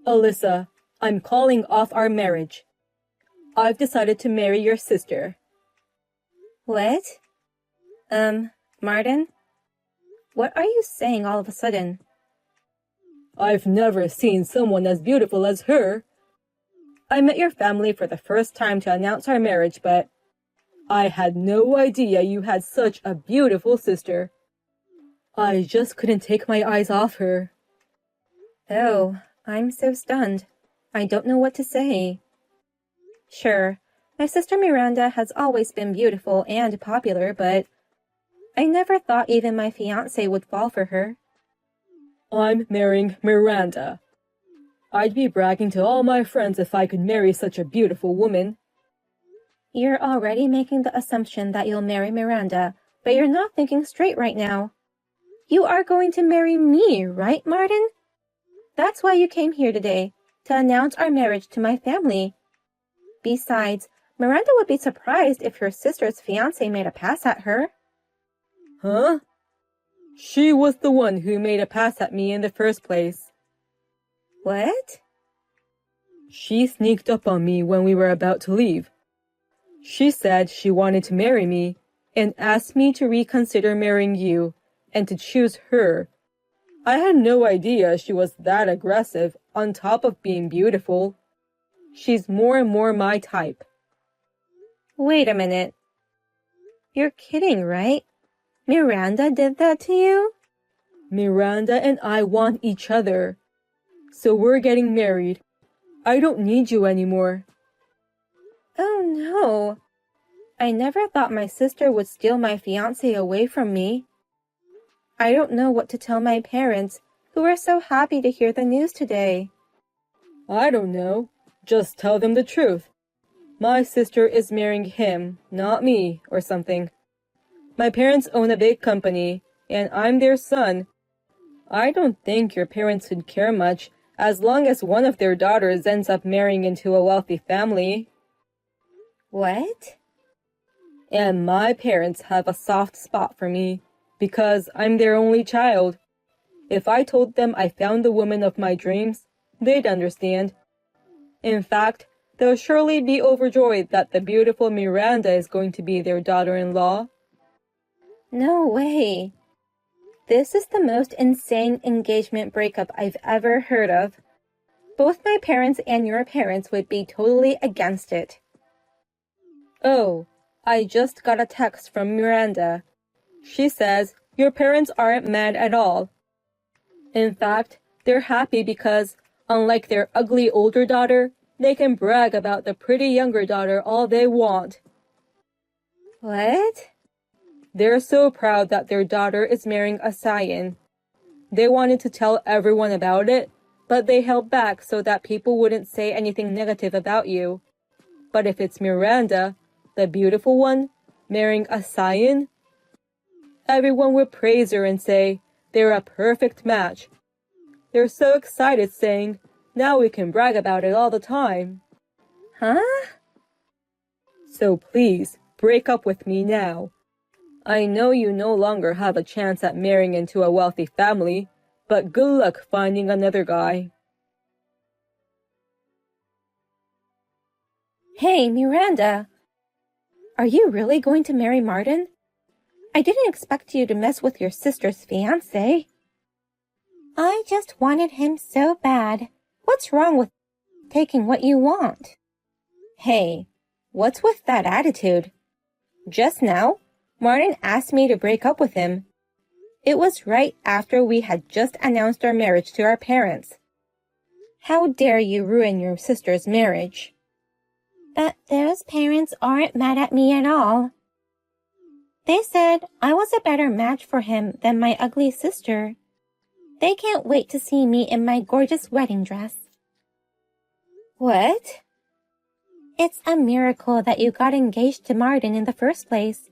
Alyssa, I'm calling off our marriage. I've decided to marry your sister. What? Martin? What are you saying all of a sudden? I've never seen someone as beautiful as her. I met your family for the first time to announce our marriage, but I had no idea you had such a beautiful sister. I just couldn't take my eyes off her. Oh, I'm so stunned. I don't know what to say. Sure, my sister Miranda has always been beautiful and popular, but I never thought even my fiancé would fall for her. I'm marrying Miranda. I'd be bragging to all my friends if I could marry such a beautiful woman. You're already making the assumption that you'll marry Miranda, but you're not thinking straight right now. You are going to marry me, right, Martin? That's why you came here today, to announce our marriage to my family. Besides, Miranda would be surprised if her sister's fiancé made a pass at her. Huh? She was the one who made a pass at me in the first place. What? She sneaked up on me when we were about to leave. She said she wanted to marry me and asked me to reconsider marrying you and to choose her. I had no idea she was that aggressive on top of being beautiful. She's more and more my type. Wait a minute. You're kidding, right? Miranda did that to you? Miranda and I want each other. So we're getting married. I don't need you anymore. Oh no. I never thought my sister would steal my fiancé away from me. I don't know what to tell my parents, who are so happy to hear the news today. I don't know. Just tell them the truth. My sister is marrying him, not me, or something. My parents own a big company, and I'm their son. I don't think your parents would care much as long as one of their daughters ends up marrying into a wealthy family. What? And my parents have a soft spot for me, because I'm their only child. If I told them I found the woman of my dreams, they'd understand. In fact, they'll surely be overjoyed that the beautiful Miranda is going to be their daughter-in-law. No way. This is the most insane engagement breakup I've ever heard of. Both my parents and your parents would be totally against it. Oh, I just got a text from Miranda. She says your parents aren't mad at all. In fact, they're happy because, unlike their ugly older daughter, they can brag about the pretty younger daughter all they want. What? They're so proud that their daughter is marrying a scion. They wanted to tell everyone about it, but they held back so that people wouldn't say anything negative about you. But if it's Miranda, the beautiful one, marrying a scion, everyone would praise her and say they're a perfect match. They're so excited, saying, now we can brag about it all the time. Huh? So please, break up with me now. I know you no longer have a chance at marrying into a wealthy family, but good luck finding another guy. Hey, Miranda. Are you really going to marry Martin? I didn't expect you to mess with your sister's fiancé. I just wanted him so bad. What's wrong with taking what you want? Hey, what's with that attitude? Just now, Martin asked me to break up with him. It was right after we had just announced our marriage to our parents. How dare you ruin your sister's marriage? But those parents aren't mad at me at all. They said I was a better match for him than my ugly sister. They can't wait to see me in my gorgeous wedding dress. What? It's a miracle that you got engaged to Martin in the first place.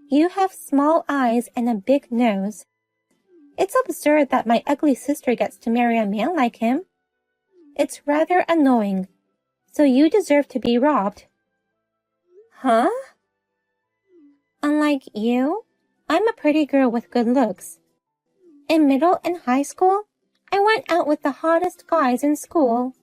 You have small eyes and a big nose. It's absurd that my ugly sister gets to marry a man like him. It's rather annoying, so you deserve to be robbed. Huh? Unlike you, I'm a pretty girl with good looks. In middle and high school, I went out with the hottest guys in school.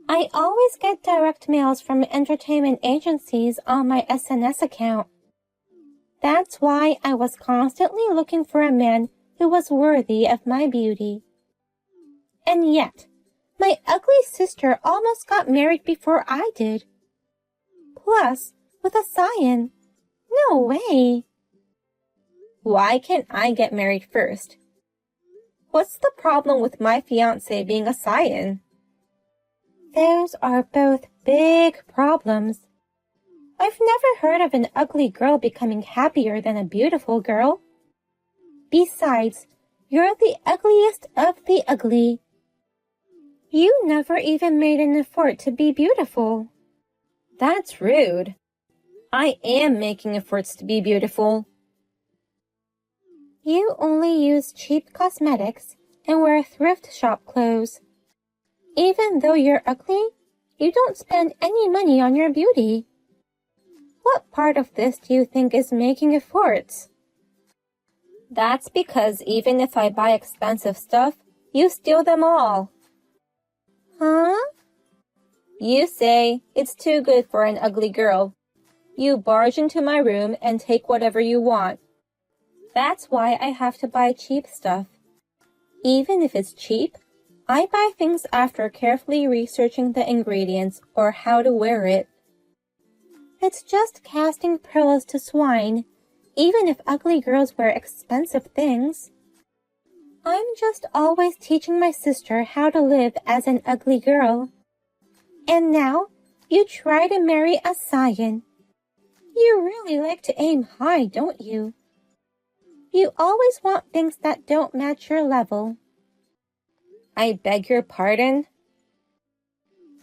I always get direct mails from entertainment agencies on my SNS account. That's why I was constantly looking for a man who was worthy of my beauty. And yet, my ugly sister almost got married before I did. Plus, with a scion. No way. Why can't I get married first? What's the problem with my fiancé being a scion? Those are both big problems. I've never heard of an ugly girl becoming happier than a beautiful girl. Besides, you're the ugliest of the ugly. You never even made an effort to be beautiful. That's rude. I am making efforts to be beautiful. You only use cheap cosmetics and wear thrift shop clothes. Even though you're ugly, you don't spend any money on your beauty. What part of this do you think is making efforts? That's because even if I buy expensive stuff, you steal them all. Huh? You say it's too good for an ugly girl. You barge into my room and take whatever you want. That's why I have to buy cheap stuff. Even if it's cheap, I buy things after carefully researching the ingredients or how to wear it. It's just casting pearls to swine, even if ugly girls wear expensive things. I'm just always teaching my sister how to live as an ugly girl. And now, you try to marry a scion. You really like to aim high, don't you? You always want things that don't match your level. I beg your pardon?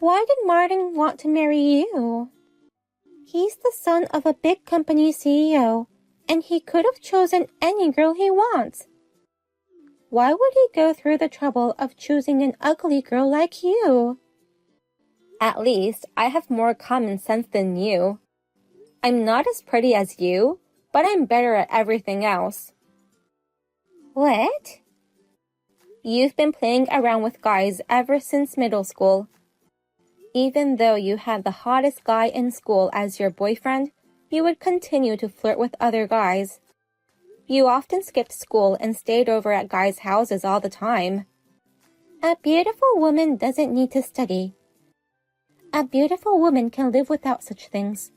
Why did Martin want to marry you? He's the son of a big company CEO, and he could have chosen any girl he wants. Why would he go through the trouble of choosing an ugly girl like you? At least I have more common sense than you. I'm not as pretty as you, but I'm better at everything else. What? You've been playing around with guys ever since middle school. Even though you had the hottest guy in school as your boyfriend, you would continue to flirt with other guys. You often skipped school and stayed over at guys' houses all the time. A beautiful woman doesn't need to study. A beautiful woman can live without such things.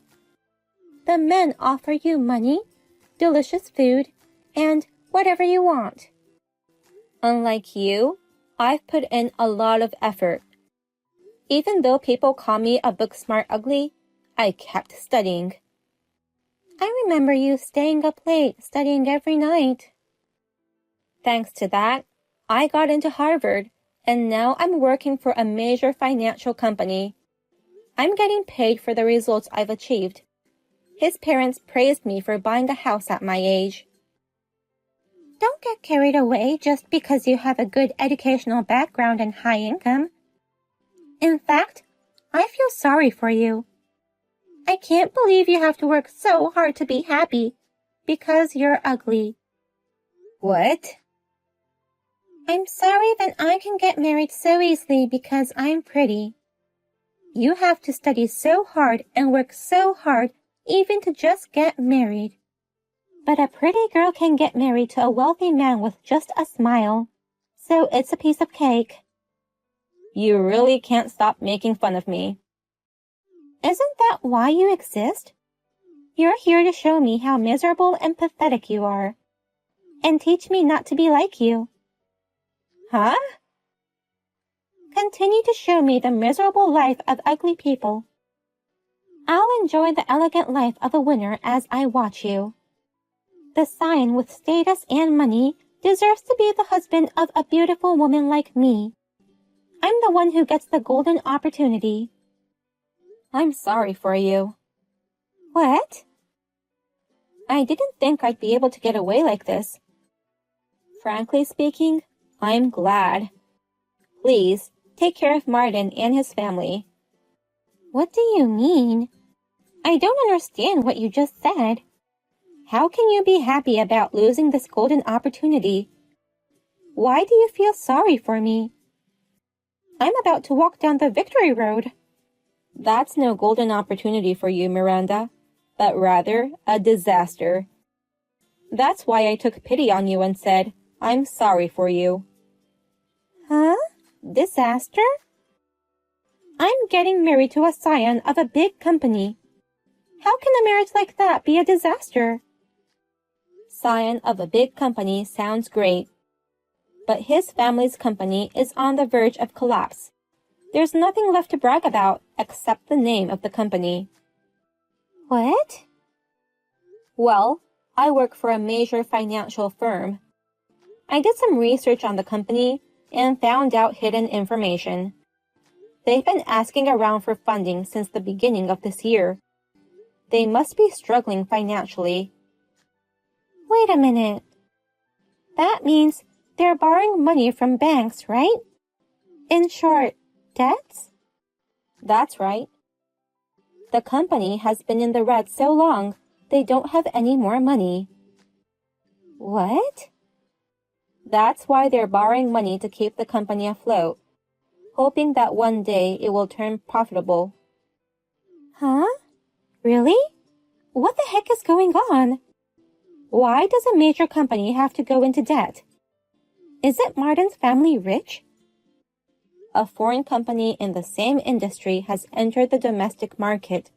The men offer you money, delicious food, and whatever you want. Unlike you, I've put in a lot of effort. Even though people call me a book-smart ugly, I kept studying. I remember you staying up late studying every night. Thanks to that, I got into Harvard, and now I'm working for a major financial company. I'm getting paid for the results I've achieved. His parents praised me for buying a house at my age. Don't get carried away just because you have a good educational background and high income. In fact, I feel sorry for you. I can't believe you have to work so hard to be happy because you're ugly. What? I'm sorry that I can get married so easily because I'm pretty. You have to study so hard and work so hard even to just get married. But a pretty girl can get married to a wealthy man with just a smile. So it's a piece of cake. You really can't stop making fun of me. Isn't that why you exist? You're here to show me how miserable and pathetic you are, and teach me not to be like you. Huh? Continue to show me the miserable life of ugly people. I'll enjoy the elegant life of a winner as I watch you. The scion with status and money deserves to be the husband of a beautiful woman like me. I'm the one who gets the golden opportunity. I'm sorry for you. What? I didn't think I'd be able to get away like this. Frankly speaking, I'm glad. Please, take care of Martin and his family. What do you mean? I don't understand what you just said. How can you be happy about losing this golden opportunity? Why do you feel sorry for me? I'm about to walk down the victory road. That's no golden opportunity for you, Miranda, but rather a disaster. That's why I took pity on you and said, I'm sorry for you. Huh? Disaster? I'm getting married to a scion of a big company. How can a marriage like that be a disaster? Scion of a big company sounds great, but his family's company is on the verge of collapse. There's nothing left to brag about except the name of the company. What? Well, I work for a major financial firm. I did some research on the company and found out hidden information. They've been asking around for funding since the beginning of this year. They must be struggling financially. Wait a minute. That means they're borrowing money from banks, right? In short, debts? That's right. The company has been in the red so long, they don't have any more money. What? That's why they're borrowing money to keep the company afloat, hoping that one day it will turn profitable. Huh? Really? What the heck is going on? Why does a major company have to go into debt? Isn't Martin's family rich? A foreign company in the same industry has entered the domestic market.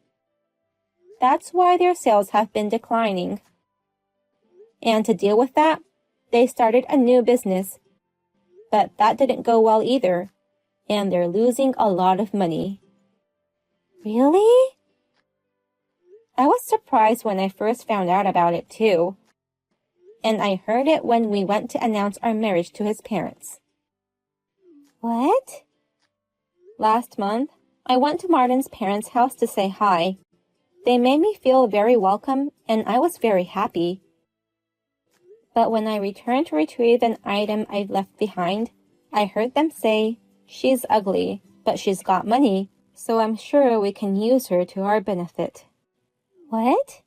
That's why their sales have been declining. And to deal with that, they started a new business. But that didn't go well either, and they're losing a lot of money. Really? I was surprised when I first found out about it too. And I heard it when we went to announce our marriage to his parents. What? Last month, I went to Martin's parents' house to say hi. They made me feel very welcome, and I was very happy. But when I returned to retrieve an item I'd left behind, I heard them say, she's ugly, but she's got money, so I'm sure we can use her to our benefit. What?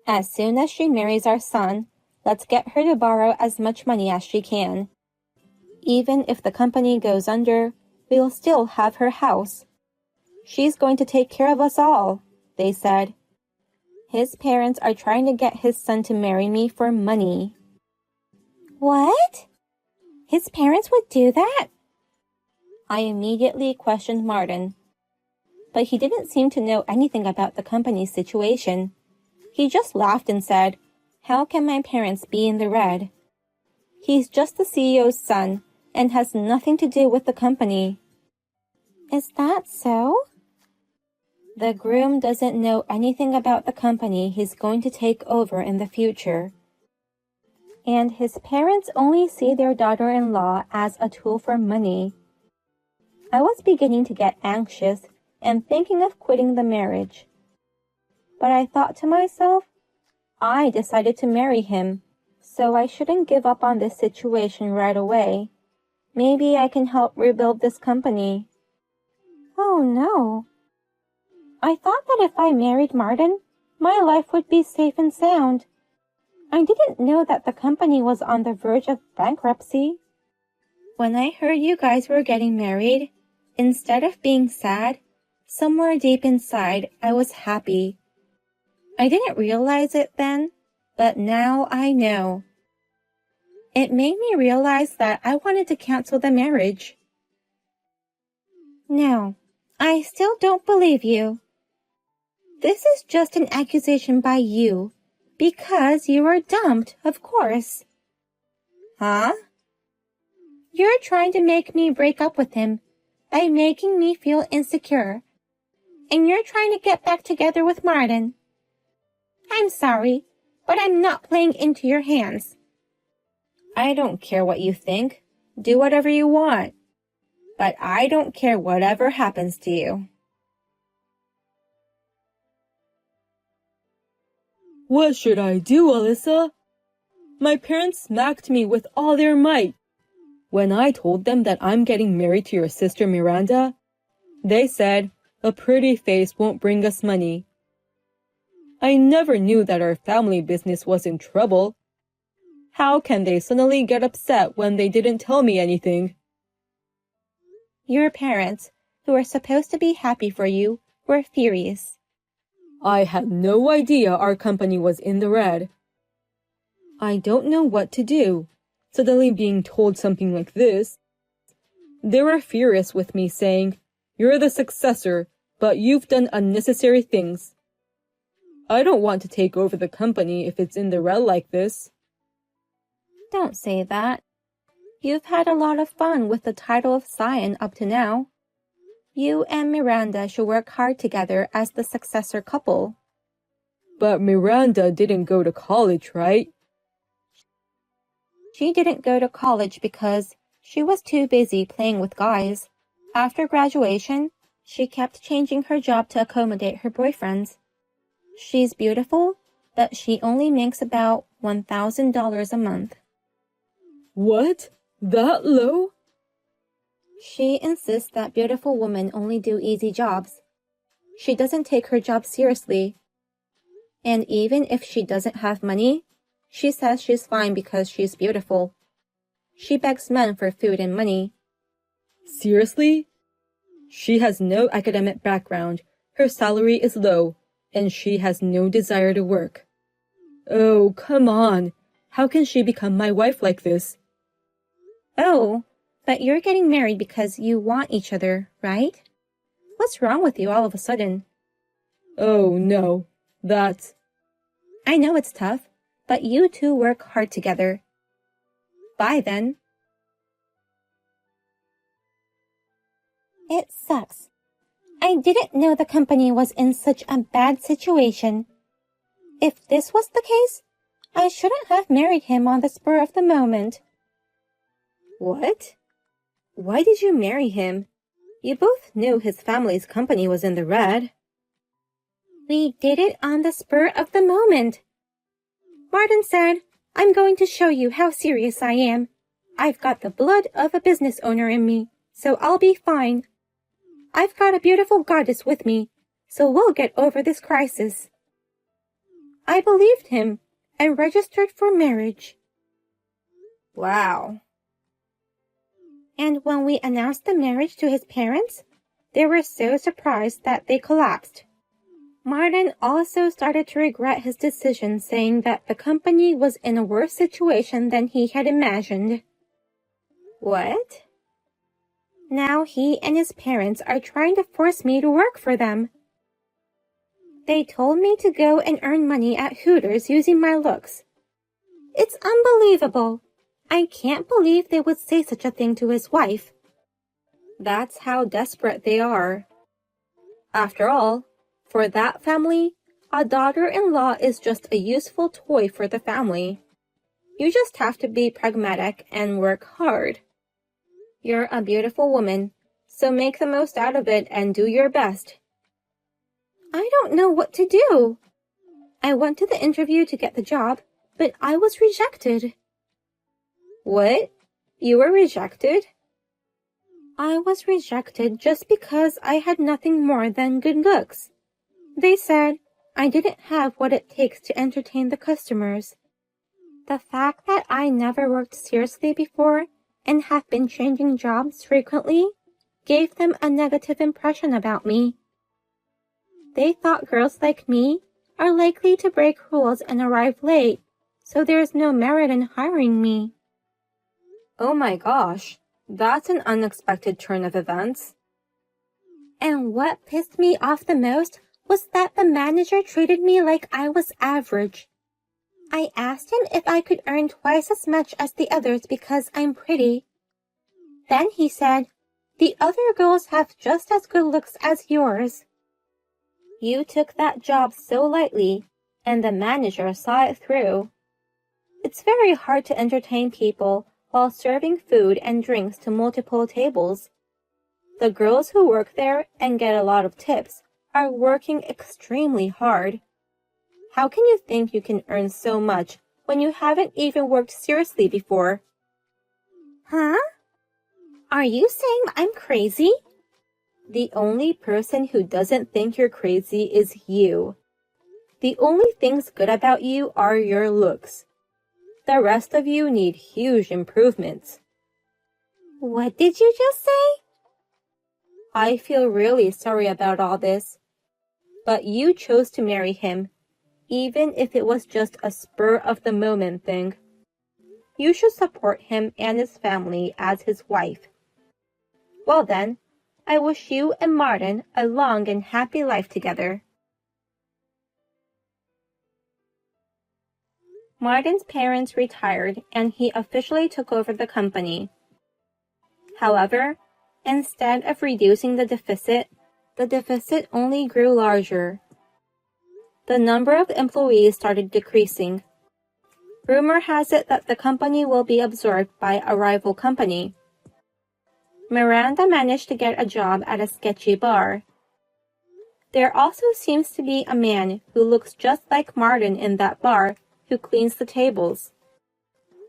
As soon as she marries our son, let's get her to borrow as much money as she can. Even if the company goes under, we'll still have her house. She's going to take care of us all, they said. His parents are trying to get his son to marry me for money. What? His parents would do that? I immediately questioned Martin, but he didn't seem to know anything about the company's situation. He just laughed and said, how can my parents be in the red? He's just the CEO's son and has nothing to do with the company. Is that so? The groom doesn't know anything about the company he's going to take over in the future. And his parents only see their daughter-in-law as a tool for money. I was beginning to get anxious and thinking of quitting the marriage. But I thought to myself, I decided to marry him, so I shouldn't give up on this situation right away. Maybe I can help rebuild this company. Oh no. I thought that if I married Martin, my life would be safe and sound. I didn't know that the company was on the verge of bankruptcy. When I heard you guys were getting married, instead of being sad, somewhere deep inside I was happy. I didn't realize it then, but now I know. It made me realize that I wanted to cancel the marriage. No, I still don't believe you. This is just an accusation by you, because you were dumped, of course. Huh? You're trying to make me break up with him by making me feel insecure. And you're trying to get back together with Martin. I'm sorry, but I'm not playing into your hands. I don't care what you think. Do whatever you want. But I don't care whatever happens to you. What should I do, Alyssa? My parents smacked me with all their might. When I told them that I'm getting married to your sister Miranda, they said, a pretty face won't bring us money. I never knew that our family business was in trouble. How can they suddenly get upset when they didn't tell me anything? Your parents, who are supposed to be happy for you, were furious. I had no idea our company was in the red. I don't know what to do, suddenly being told something like this. They were furious with me, saying, "You're the successor, but you've done unnecessary things." I don't want to take over the company if it's in the red like this. Don't say that. You've had a lot of fun with the title of Scion up to now. You and Miranda should work hard together as the successor couple. But Miranda didn't go to college, right? She didn't go to college because she was too busy playing with guys. After graduation, she kept changing her job to accommodate her boyfriends. She's beautiful, but she only makes about $1,000 a month. What? That low? She insists that beautiful women only do easy jobs. She doesn't take her job seriously. And even if she doesn't have money, she says she's fine because she's beautiful. She begs men for food and money. Seriously? She has no academic background, her salary is low, and she has no desire to work. Oh, come on. How can she become my wife like this? Oh, but you're getting married because you want each other, right? What's wrong with you all of a sudden? Oh, no. That's... I know it's tough, but you two work hard together. Bye then. It sucks. I didn't know the company was in such a bad situation. If this was the case, I shouldn't have married him on the spur of the moment. What? Why did you marry him? You both knew his family's company was in the red. We did it on the spur of the moment. Martin said, "I'm going to show you how serious I am. I've got the blood of a business owner in me, so I'll be fine. I've got a beautiful goddess with me, so we'll get over this crisis." I believed him and registered for marriage. Wow. And when we announced the marriage to his parents, they were so surprised that they collapsed. Martin also started to regret his decision, saying that the company was in a worse situation than he had imagined. What? Now he and his parents are trying to force me to work for them. They told me to go and earn money at Hooters using my looks. It's unbelievable. I can't believe they would say such a thing to his wife. That's how desperate they are. After all, for that family, a daughter-in-law is just a useful toy for the family. You just have to be pragmatic and work hard. You're a beautiful woman, so make the most out of it and do your best. I don't know what to do. I went to the interview to get the job, but I was rejected. What? You were rejected? I was rejected just because I had nothing more than good looks. They said I didn't have what it takes to entertain the customers. The fact that I never worked seriously before and have been changing jobs frequently gave them a negative impression about me. They thought girls like me are likely to break rules and arrive late, so there's no merit in hiring me. Oh my gosh, that's an unexpected turn of events. And what pissed me off the most was that the manager treated me like I was average. I asked him if I could earn twice as much as the others because I'm pretty. Then he said, "The other girls have just as good looks as yours." You took that job so lightly, and the manager saw it through. It's very hard to entertain people while serving food and drinks to multiple tables. The girls who work there and get a lot of tips are working extremely hard. How can you think you can earn so much when you haven't even worked seriously before? Huh? Are you saying I'm crazy? The only person who doesn't think you're crazy is you. The only things good about you are your looks. The rest of you need huge improvements. What did you just say? I feel really sorry about all this. But you chose to marry him, even if it was just a spur-of-the-moment thing. You should support him and his family as his wife. Well then, I wish you and Martin a long and happy life together. Martin's parents retired and he officially took over the company. However, instead of reducing the deficit only grew larger. The number of employees started decreasing. Rumor has it that the company will be absorbed by a rival company. Miranda managed to get a job at a sketchy bar. There also seems to be a man who looks just like Martin in that bar who cleans the tables.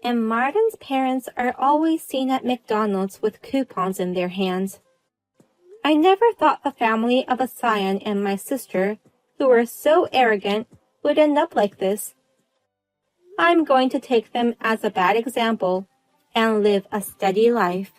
And Martin's parents are always seen at McDonald's with coupons in their hands. I never thought the family of a scion and my sister, who were so arrogant, would end up like this. I'm going to take them as a bad example and live a steady life.